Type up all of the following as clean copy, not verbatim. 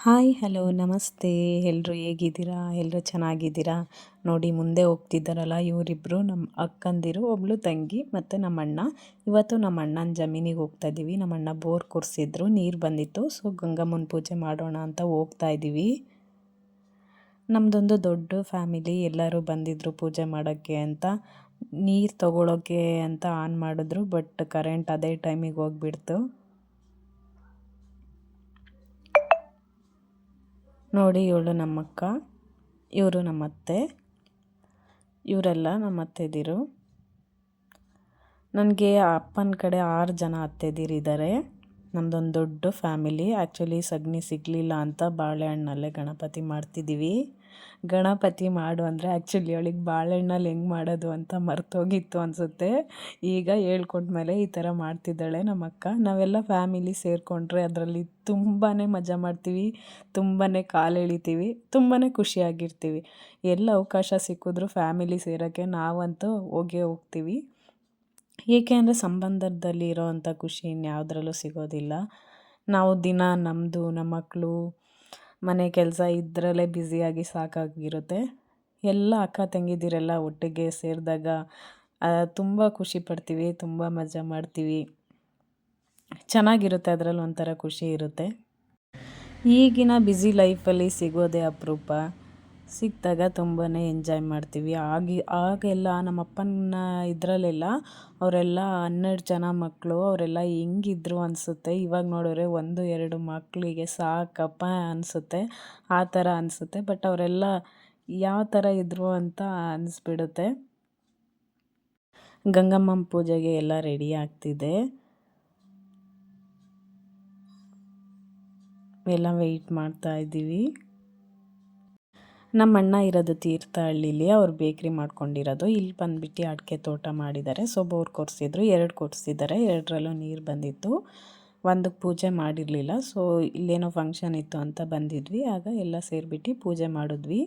Hi hello ನಮಸ್ತೆ. ಎಲ್ಲರೂ ಹೇಗಿದ್ದೀರಾ? ಎಲ್ಲರೂ ಚೆನ್ನಾಗಿದ್ದೀರಾ? ನೋಡಿ ಮುಂದೆ ಹೋಗ್ತಿದ್ದಾರಲ್ಲ ಇವರಿಬ್ಬರು ನಮ್ಮ ಅಕ್ಕಂದಿರು, ಒಬ್ಳು ತಂಗಿ ಮತ್ತು ನಮ್ಮಣ್ಣ. ಇವತ್ತು ನಮ್ಮ ಅಣ್ಣನ ಜಮೀನಿಗೆ ಹೋಗ್ತಾ ಇದ್ದೀವಿ. ನಮ್ಮಣ್ಣ ಬೋರ್ ಕೊರೆಸಿದ್ರು, ನೀರು ಬಂದಿತ್ತು. ಸೊ ಗಂಗಮ್ಮನ ಪೂಜೆ ಮಾಡೋಣ ಅಂತ ಹೋಗ್ತಾ ಇದ್ದೀವಿ. ನಮ್ಮದೊಂದು ದೊಡ್ಡ ಫ್ಯಾಮಿಲಿ, ಎಲ್ಲರೂ ಬಂದಿದ್ದರು ಪೂಜೆ ಮಾಡೋಕ್ಕೆ ಅಂತ. ನೀರು ತಗೊಳ್ಳೋಕ್ಕೆ ಅಂತ ಆನ್ ಮಾಡಿದ್ರು, ಬಟ್ ಕರೆಂಟ್ ಅದೇ ಟೈಮಿಗೆ ಹೋಗ್ಬಿಡ್ತು. ನೋಡಿ ಇವಳು ನಮ್ಮಕ್ಕ, ಇವರು ನಮ್ಮತ್ತೆ, ಇವರೆಲ್ಲ ನಮ್ಮ ಅತ್ತೆದಿರು. ನನಗೆ ಅಪ್ಪನ ಕಡೆ 6 ಜನ ಅತ್ತೆದಿರಿದ್ದಾರೆ. ನಮ್ಮದೊಂದು ದೊಡ್ಡ ಫ್ಯಾಮಿಲಿ. ಆ್ಯಕ್ಚುಲಿ ಸಗಣಿ ಸಿಗಲಿಲ್ಲ ಅಂತ ಬಾಳೆಹಣ್ಣಲ್ಲೇ ಗಣಪತಿ ಮಾಡ್ತಿದ್ದೀವಿ. ಗಣಪತಿ ಮಾಡು ಅಂದರೆ ಆ್ಯಕ್ಚುಲಿ ಅವಳಿಗೆ ಬಾಳೆಹಣ್ಣಲ್ಲಿ ಹೆಂಗೆ ಮಾಡೋದು ಅಂತ ಮರ್ತೋಗಿತ್ತು ಅನಿಸುತ್ತೆ. ಈಗ ಹೇಳ್ಕೊಟ್ಮೇಲೆ ಈ ಥರ ಮಾಡ್ತಿದ್ದಾಳೆ ನಮ್ಮಕ್ಕ. ನಾವೆಲ್ಲ ಫ್ಯಾಮಿಲಿ ಸೇರಿಕೊಂಡ್ರೆ ಅದರಲ್ಲಿ ತುಂಬಾ ಮಜಾ ಮಾಡ್ತೀವಿ, ತುಂಬಾ ಕಾಲು ಎಳಿತೀವಿ, ತುಂಬಾ ಖುಷಿಯಾಗಿರ್ತೀವಿ. ಎಲ್ಲ ಅವಕಾಶ ಸಿಕ್ಕಿದ್ರು ಫ್ಯಾಮಿಲಿ ಸೇರೋಕ್ಕೆ ನಾವಂತೂ ಹೋಗೇ ಹೋಗ್ತೀವಿ. ಏಕೆ ಅಂದರೆ ಸಂಬಂಧದಲ್ಲಿ ಇರೋವಂಥ ಖುಷಿ ಇನ್ಯಾವುದ್ರಲ್ಲೂ ಸಿಗೋದಿಲ್ಲ. ನಾವು ದಿನ ನಮ್ಮದು, ನಮ್ಮ ಮಕ್ಕಳು, ಮನೆ ಕೆಲಸ ಇದರಲ್ಲೇ ಬ್ಯುಸಿಯಾಗಿ ಸಾಕಾಗಿರುತ್ತೆ. ಎಲ್ಲ ಅಕ್ಕ ತಂಗಿದಿರೆಲ್ಲ ಒಟ್ಟಿಗೆ ಸೇರಿದಾಗ ತುಂಬ ಖುಷಿ ಪಡ್ತೀವಿ, ತುಂಬ ಮಜಾ ಮಾಡ್ತೀವಿ, ಚೆನ್ನಾಗಿರುತ್ತೆ. ಅದರಲ್ಲಿ ಒಂಥರ ಖುಷಿ ಇರುತ್ತೆ. ಈಗಿನ ಬ್ಯುಸಿ ಲೈಫಲ್ಲಿ ಸಿಗೋದೇ ಅಪರೂಪ. ಸಿಕ್ಕಿದಾಗ ತುಂಬಾ ಎಂಜಾಯ್ ಮಾಡ್ತೀವಿ. ಆಗೆಲ್ಲ ನಮ್ಮಪ್ಪನ ಇದರಲ್ಲೆಲ್ಲ ಅವರೆಲ್ಲ 12 ಜನ ಮಕ್ಕಳು, ಅವರೆಲ್ಲ ಹೆಂಗಿದ್ರು ಅನಿಸುತ್ತೆ. ಇವಾಗ ನೋಡಿದ್ರೆ 1-2 ಮಕ್ಕಳಿಗೆ ಸಾಕಪ್ಪ ಅನಿಸುತ್ತೆ, ಆ ಥರ ಅನಿಸುತ್ತೆ. ಬಟ್ ಅವರೆಲ್ಲ ಯಾವ ಥರ ಇದ್ದರು ಅಂತ ಅನಿಸ್ಬಿಡುತ್ತೆ. ಗಂಗಮ್ಮನ ಪೂಜೆಗೆ ಎಲ್ಲ ರೆಡಿ ಆಗ್ತಿದೆ. ಎಲ್ಲ ವೆಯ್ಟ್ ಮಾಡ್ತಾ ಇದ್ದೀವಿ. ನಮ್ಮ ಅಣ್ಣ ಇರೋದು ತೀರ್ಥಹಳ್ಳಿಲಿ, ಅವ್ರು ಬೇಕ್ರಿ ಮಾಡ್ಕೊಂಡಿರೋದು. ಇಲ್ಲಿ ಬಂದುಬಿಟ್ಟು ಅಡಿಕೆ ತೋಟ ಮಾಡಿದ್ದಾರೆ. ಸೊ ಬೋರ್ ಕೊರೆಸಿದ್ರು, 2 ಕೊರೆಸಿದ್ದಾರೆ, 2ರಲ್ಲೂ ನೀರು ಬಂದಿತ್ತು. ಒಂದಕ್ಕೆ ಪೂಜೆ ಮಾಡಿರಲಿಲ್ಲ. ಸೊ ಇಲ್ಲೇನೋ ಫಂಕ್ಷನ್ ಇತ್ತು ಅಂತ ಬಂದಿದ್ವಿ. ಆಗ ಎಲ್ಲ ಸೇರಿಬಿಟ್ಟು ಪೂಜೆ ಮಾಡಿದ್ವಿ.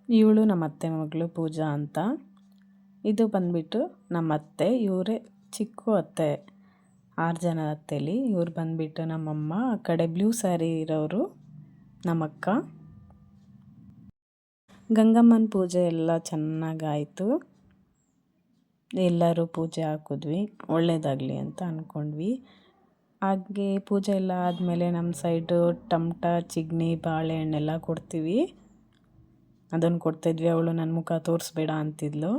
ಇವಳು ನಮ್ಮ ಅತ್ತೆ ಮಗಳು ಪೂಜಾ ಅಂತ. ಇದು ಬಂದುಬಿಟ್ಟು ನಮ್ಮ ಅತ್ತೆ, ಇವರೇ ಚಿಕ್ಕ ಅತ್ತೆ, 6 ಜನ ಅತ್ತೆಲಿ. ಇವ್ರು ಬಂದುಬಿಟ್ಟು ನಮ್ಮಮ್ಮ. ಆ ಕಡೆ ಬ್ಲೂ ಸ್ಯಾರಿ ಇರೋರು ನಮ್ಮಕ್ಕ. ಗಂಗಮ್ಮನ ಪೂಜೆ ಎಲ್ಲ ಚೆನ್ನಾಗಾಯಿತು. ಎಲ್ಲರೂ ಪೂಜೆ ಹಾಕಿದ್ವಿ, ಒಳ್ಳೆಯದಾಗಲಿ ಅಂತ ಅಂದ್ಕೊಂಡ್ವಿ. ಹಾಗೆ ಪೂಜೆ ಎಲ್ಲ ಆದಮೇಲೆ ನಮ್ಮ ಸೈಡು ಟಮಟ, ಚಿಗ್ನಿ, ಬಾಳೆಹಣ್ಣೆಲ್ಲ ಕೊಡ್ತೀವಿ. ಅದನ್ನು ಕೊಡ್ತಾಯಿದ್ವಿ. ಅವಳು ನನ್ನ ಮುಖ ತೋರಿಸ್ಬೇಡ ಅಂತಿದ್ಲು.